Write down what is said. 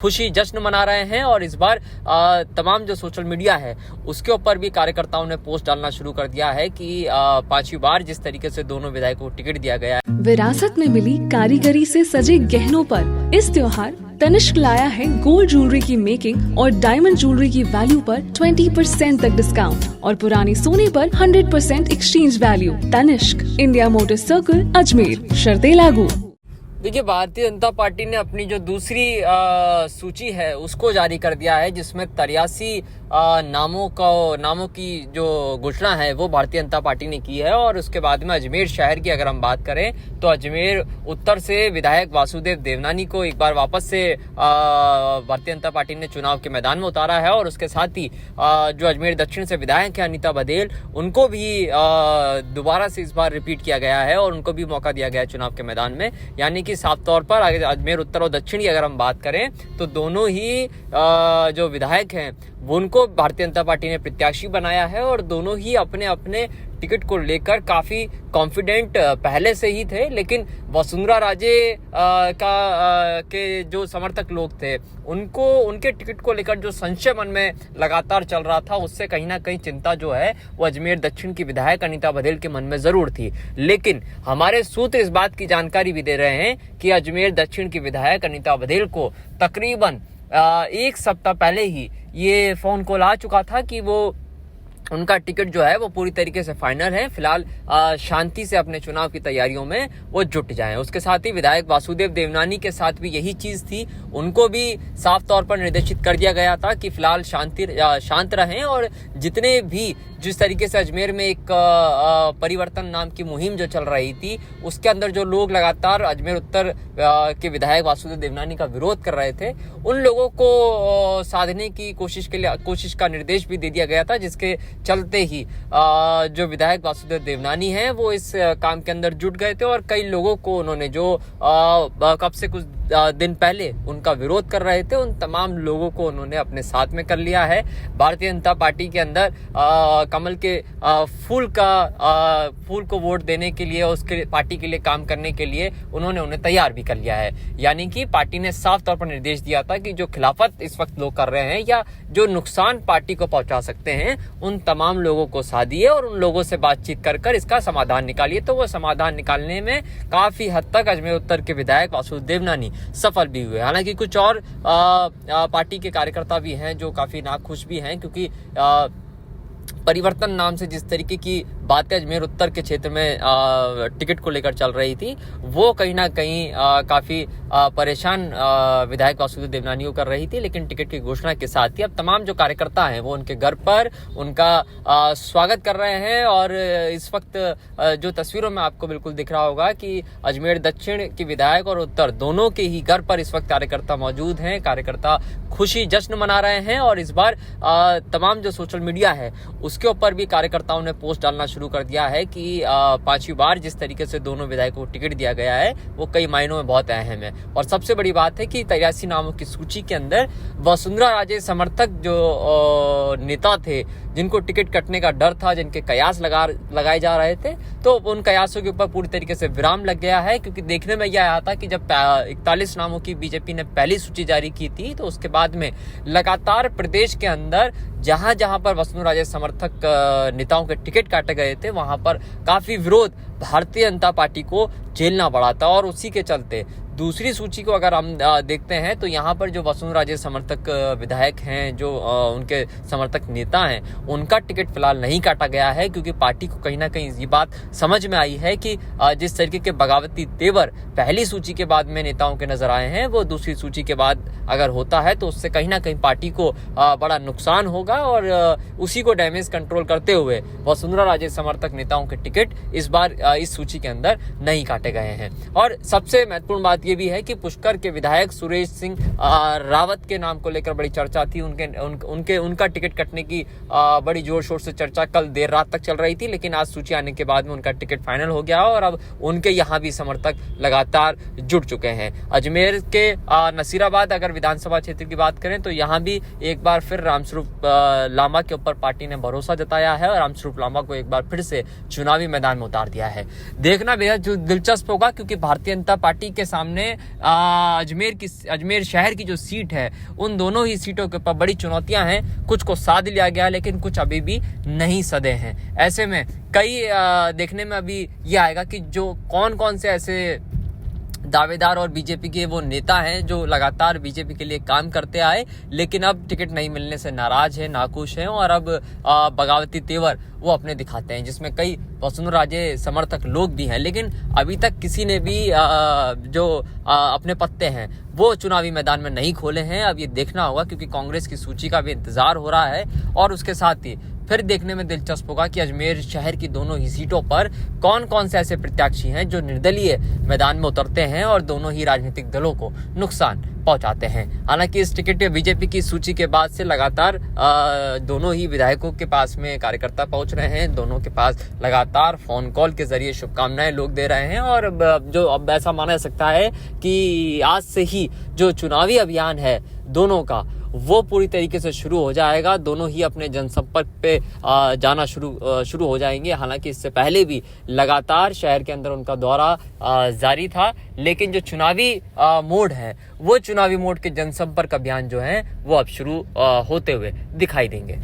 खुशी जश्न मना रहे हैं और इस बार तमाम जो सोशल मीडिया है उसके ऊपर भी कार्यकर्ताओं ने पोस्ट डालना शुरू कर दिया है कि पांचवी बार जिस तरीके से दोनों विधायकों को टिकट दिया गया है। विरासत में मिली कारीगरी से सजे गहनों पर इस त्योहार तनिष्क लाया है गोल्ड ज्वेलरी की मेकिंग और डायमंड ज्वेलरी की वैल्यू पर 20% तक डिस्काउंट और पुराने सोने पर 100% exchange value. Tanishq, India motor circle, Ajmer. शर्तें लागू। देखिए, भारतीय जनता पार्टी ने अपनी जो दूसरी सूची है उसको जारी कर दिया है, जिसमें 83 नामों की जो घोषणा है वो भारतीय जनता पार्टी ने की है। और उसके बाद में अजमेर शहर की अगर हम बात करें तो अजमेर उत्तर से विधायक वासुदेव देवनानी को एक बार वापस से भारतीय जनता पार्टी ने चुनाव के मैदान में उतारा है। और उसके साथ ही जो अजमेर दक्षिण से विधायक है अनीता बघेल, उनको भी दोबारा से इस बार रिपीट किया गया है और उनको भी मौका दिया गया है चुनाव के मैदान में। यानी कि साफ तौर पर अजमेर उत्तर और दक्षिण की अगर हम बात करें तो दोनों ही जो विधायक हैं वो उनको भारतीय जनता पार्टी ने प्रत्याशी बनाया है और दोनों ही अपने अपने टिकट को लेकर काफी कॉन्फिडेंट पहले से ही थे। लेकिन वसुंधरा राजे के जो समर्थक लोग थे उनके टिकट को लेकर जो संशय मन में लगातार चल रहा था, उससे कहीं ना कहीं चिंता जो है वो अजमेर दक्षिण की विधायक अनीता बघेल के मन में जरूर थी। लेकिन हमारे सूत्र इस बात की जानकारी भी दे रहे हैं कि अजमेर दक्षिण की विधायक अनीता बघेल को तकरीबन एक सप्ताह पहले ही ये फोन कॉल आ चुका था कि वो उनका टिकट जो है वो पूरी तरीके से फाइनल है। फिलहाल शांति से अपने चुनाव की तैयारियों में वो जुट जाएं। उसके साथ ही विधायक वासुदेव देवनानी के साथ भी यही चीज थी, उनको भी साफ तौर पर निर्देशित कर दिया गया था कि फिलहाल शांत रहें और जितने भी जिस तरीके से अजमेर में एक परिवर्तन नाम की मुहिम जो चल रही थी उसके अंदर जो लोग लगातार अजमेर उत्तर के विधायक वासुदेव देवनानी का विरोध कर रहे थे, उन लोगों को साधने की कोशिश का निर्देश भी दे दिया गया था, जिसके चलते ही जो विधायक वासुदेव देवनानी हैं वो इस काम के अंदर जुट गए थे। और कई लोगों को उन्होंने जो कब से कुछ दिन पहले उनका विरोध कर रहे थे, उन तमाम लोगों को उन्होंने अपने साथ में कर लिया है। भारतीय जनता पार्टी के अंदर कमल के फूल को वोट देने के लिए, उसके पार्टी के लिए काम करने के लिए उन्होंने उन्हें तैयार भी कर लिया है। यानी कि पार्टी ने साफ तौर पर निर्देश दिया था कि जो खिलाफत इस वक्त लोग कर रहे हैं या जो नुकसान पार्टी को पहुंचा सकते हैं, उन तमाम लोगों को साधिए और उन लोगों से बातचीत कर इसका समाधान निकालिए। तो वो समाधान निकालने में काफी हद तक अजमेर उत्तर के विधायक वासुदेव देवनानी सफल भी हुए। हालांकि कुछ और पार्टी के कार्यकर्ता भी हैं जो काफी नाखुश भी हैं, क्योंकि परिवर्तन नाम से जिस तरीके की बातें अजमेर उत्तर के क्षेत्र में टिकट को लेकर चल रही थी, वो कहीं ना कहीं काफी परेशान विधायक वासुदेव देवनानी को कर रही थी। लेकिन टिकट की घोषणा के साथ ही अब तमाम जो कार्यकर्ता हैं वो उनके घर पर उनका स्वागत कर रहे हैं। और इस वक्त जो तस्वीरों में आपको बिल्कुल दिख रहा होगा कि अजमेर दक्षिण की विधायक और उत्तर दोनों के ही घर पर इस वक्त कार्यकर्ता मौजूद हैं। कार्यकर्ता खुशी जश्न मना रहे हैं और इस बार तमाम जो सोशल मीडिया है उसके ऊपर भी कार्यकर्ताओं ने पोस्ट डालना शुरू कर दिया है कि पांचवी बार जिस तरीके से दोनों विधायकों को टिकट दिया गया है वो कई मायनों में बहुत अहम है। और सबसे बड़ी बात है कि 83 नामों की सूची के अंदर वसुंधरा राजे समर्थक जो नेता थे, जिनको टिकट कटने का डर था, जिनके कयास लगाए जा रहे थे, तो उन कयासों के ऊपर पूरी तरीके से विराम लग गया है। क्योंकि देखने में यह आया था कि जब 41 नामों की बीजेपी ने पहली सूची जारी की थी, तो उसके बाद में लगातार प्रदेश के अंदर जहां जहां पर वसुंधरा राजे समर्थक नेताओं के टिकट काटे गए थे, वहां पर काफी विरोध भारतीय जनता पार्टी को झेलना पड़ा था। और उसी के चलते दूसरी सूची को अगर हम देखते हैं तो यहाँ पर जो वसुंधरा राजे समर्थक विधायक हैं, जो उनके समर्थक नेता हैं, उनका टिकट फिलहाल नहीं काटा गया है। क्योंकि पार्टी को कहीं ना कहीं ये बात समझ में आई है कि जिस तरीके के बगावती तेवर पहली सूची के बाद में नेताओं के नजर आए हैं, वो दूसरी सूची के बाद अगर होता है तो उससे कहीं ना कहीं पार्टी को बड़ा नुकसान होगा। और उसी को डैमेज कंट्रोल करते हुए वसुंधरा राजे समर्थक नेताओं के टिकट इस बार इस सूची के अंदर नहीं काटे गए हैं। और सबसे महत्वपूर्ण बात ये भी है कि पुष्कर के विधायक सुरेश सिंह रावत के नाम को लेकर बड़ी चर्चा थी। उनका टिकट कटने की बड़ी जोर शोर से चर्चा कल देर रात तक चल रही थी, लेकिन आज सूची आने के बाद में उनका टिकट फाइनल हो गया और अब उनके यहाँ भी समर्थक लगातार जुट चुके हैं। अजमेर के नसीराबाद अगर विधानसभा क्षेत्र की बात करें तो यहाँ भी एक बार फिर रामस्वरूप लांबा के ऊपर पार्टी ने भरोसा जताया है और रामस्वरूप लांबा को एक बार फिर से चुनावी मैदान में उतार दिया है। देखना बेहद दिलचस्प होगा, क्योंकि भारतीय जनता पार्टी के सामने सामने अजमेर शहर की जो सीट है, उन दोनों ही सीटों के ऊपर बड़ी चुनौतियां हैं। कुछ को साध लिया गया, लेकिन कुछ अभी भी नहीं सधे हैं। ऐसे में कई देखने में अभी ये आएगा कि जो कौन से ऐसे दावेदार और बीजेपी के वो नेता हैं जो लगातार बीजेपी के लिए काम करते आए, लेकिन अब टिकट नहीं मिलने से नाराज हैं, नाखुश हैं और अब बगावती तेवर वो अपने दिखाते हैं, जिसमें कई वसुंधराजे समर्थक लोग भी हैं। लेकिन अभी तक किसी ने भी जो अपने पत्ते हैं वो चुनावी मैदान में नहीं खोले हैं। अब ये देखना होगा, क्योंकि कांग्रेस की सूची का भी इंतजार हो रहा है और उसके साथ ही फिर देखने में दिलचस्प होगा कि अजमेर शहर की दोनों ही सीटों पर कौन से ऐसे प्रत्याशी हैं जो निर्दलीय मैदान में उतरते हैं और दोनों ही राजनीतिक दलों को नुकसान पहुंचाते हैं। हालांकि इस टिकट बीजेपी की सूची के बाद से लगातार दोनों ही विधायकों के पास में कार्यकर्ता पहुंच रहे हैं, दोनों के पास लगातार फोन कॉल के जरिए शुभकामनाएं लोग दे रहे हैं और जो अब ऐसा माना जा सकता है कि आज से ही जो चुनावी अभियान है दोनों का, वो पूरी तरीके से शुरू हो जाएगा। दोनों ही अपने जनसंपर्क पे जाना शुरू हो जाएंगे। हालांकि इससे पहले भी लगातार शहर के अंदर उनका दौरा जारी था, लेकिन जो चुनावी मोड है, वो चुनावी मोड के जनसंपर्क अभियान जो है वो अब शुरू होते हुए दिखाई देंगे।